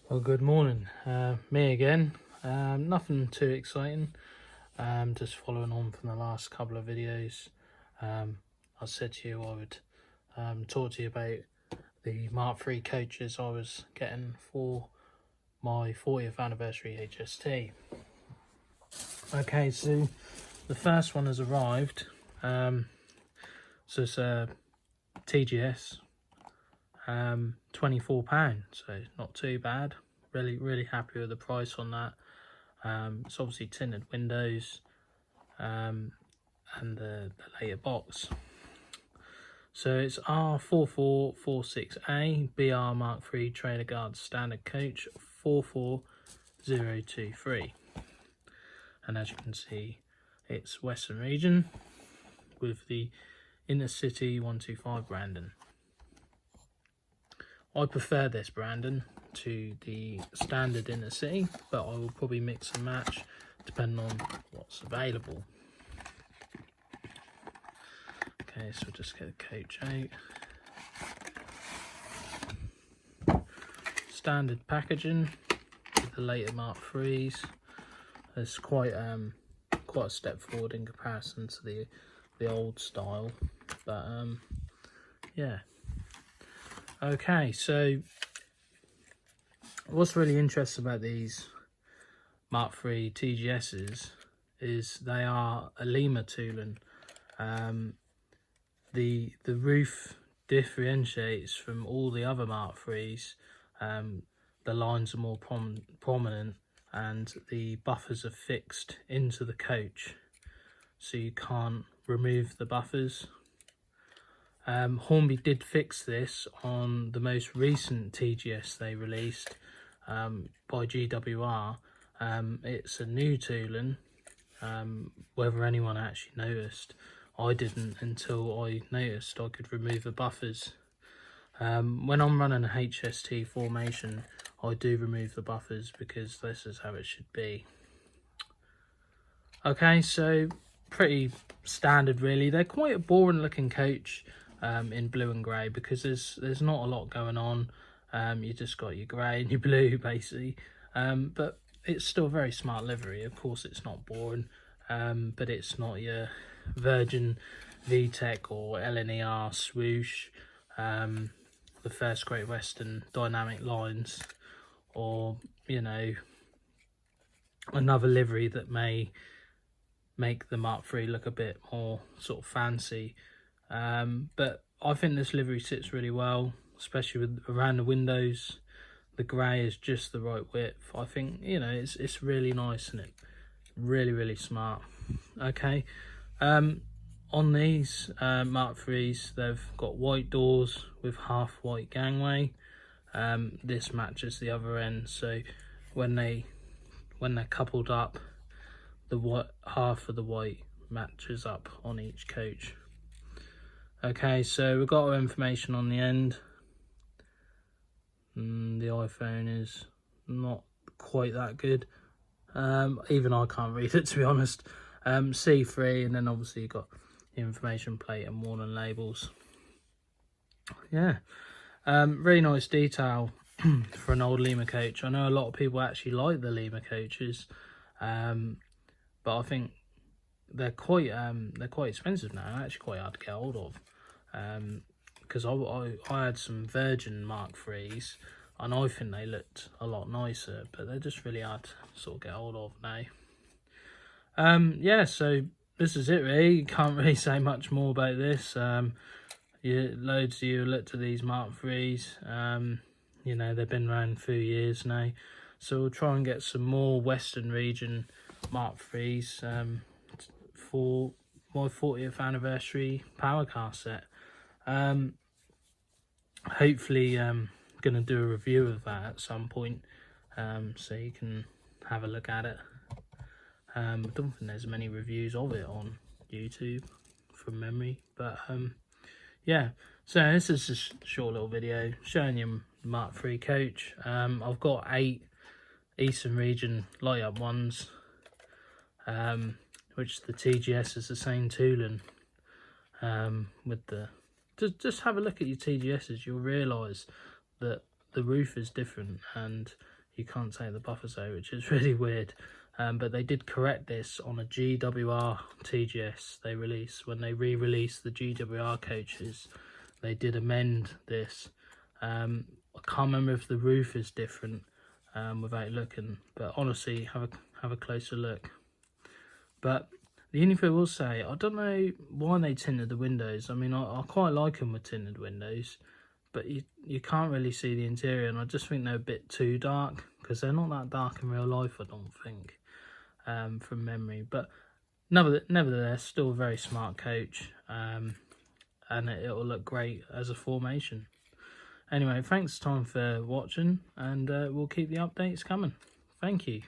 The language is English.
Well, good morning. Me again. Nothing too exciting. Just following on from the last couple of videos. I said to you I would talk to you about the Mark III coaches I was getting for my 40th anniversary HST. Okay, so the first one has arrived. So it's a TGS. £24, so not too bad. Really happy with the price on that. It's obviously tinted windows, and the later box. So it's R4446A BR Mark III Trainer Guard Standard Coach 44023, and as you can see, it's Western Region with the Intercity 125 branding. I prefer this branding to the standard Intercity, but I will probably mix and match depending on what's available. Okay, so we'll just get the coach out. Standard packaging with the later Mark IIIs. It's quite a step forward in comparison to the old style, but yeah. Okay, so what's really interesting about these Mark III TGSs is they are a Lima tooling. The roof differentiates from all the other Mark IIIs. The lines are more prominent, and the buffers are fixed into the coach, so you can't remove the buffers. Hornby did fix this on the most recent TGS they released by GWR. It's a new tooling. Whether anyone actually noticed, I didn't until I noticed I could remove the buffers. When I'm running a HST formation, I do remove the buffers because this is how it should be. Okay, so pretty standard really. They're quite a boring looking coach in blue and grey because there's not a lot going on. You just got your grey and your blue basically, but it's still very smart livery. Of course it's not boring, but it's not your Virgin VTEC or LNER swoosh, the First Great Western dynamic lines, or you know, another livery that may make the Mark III look a bit more sort of fancy. But I think this livery sits really well, especially with around the windows. The grey is just the right width. I think, you know, it's really nice, and it really smart. Okay, on these Mark IIIs, they've got white doors with half white gangway. This matches the other end, so when they're coupled up, the half of the white matches up on each coach. Okay, so we've got our information on the end. The iPhone is not quite that good. Even I can't read it, to be honest. C3, and then obviously you've got the information plate and warning labels. Yeah, really nice detail for an old Lima coach. I know a lot of people actually like the Lima coaches, but I think they're quite expensive now. Actually, quite hard to get hold of. Because I had some Virgin Mark IIIs, and I think they looked a lot nicer, but they're just really hard to sort of get hold of now. Yeah, so this is it really. You can't really say much more about this. Loads of you looked at these Mark IIIs. You know, they've been around a few years now, so we'll try and get some more Western Region Mark IIIs for my 40th anniversary power car set. Hopefully gonna do a review of that at some point, so you can have a look at it. I don't think there's many reviews of it on YouTube from memory, but yeah, so this is just a short little video showing you Mark III coach. I've got 8 Eastern Region light up ones, which the TGS is the same tooling. With the just have a look at your TGSs, you'll realise that the roof is different, and you can't take the buffers out, which is really weird. But they did correct this on a GWR TGS they released. When they re-released the GWR coaches, they did amend this. I can't remember if the roof is different without looking, but honestly, have a closer look. But the only thing I will say, I don't know why they tinted the windows. I mean, I quite like them with tinted windows, but you can't really see the interior, and I just think they're a bit too dark, because they're not that dark in real life, I don't think, from memory. But nevertheless, still a very smart coach, and it'll look great as a formation. Anyway, thanks Tom for watching, and we'll keep the updates coming. Thank you.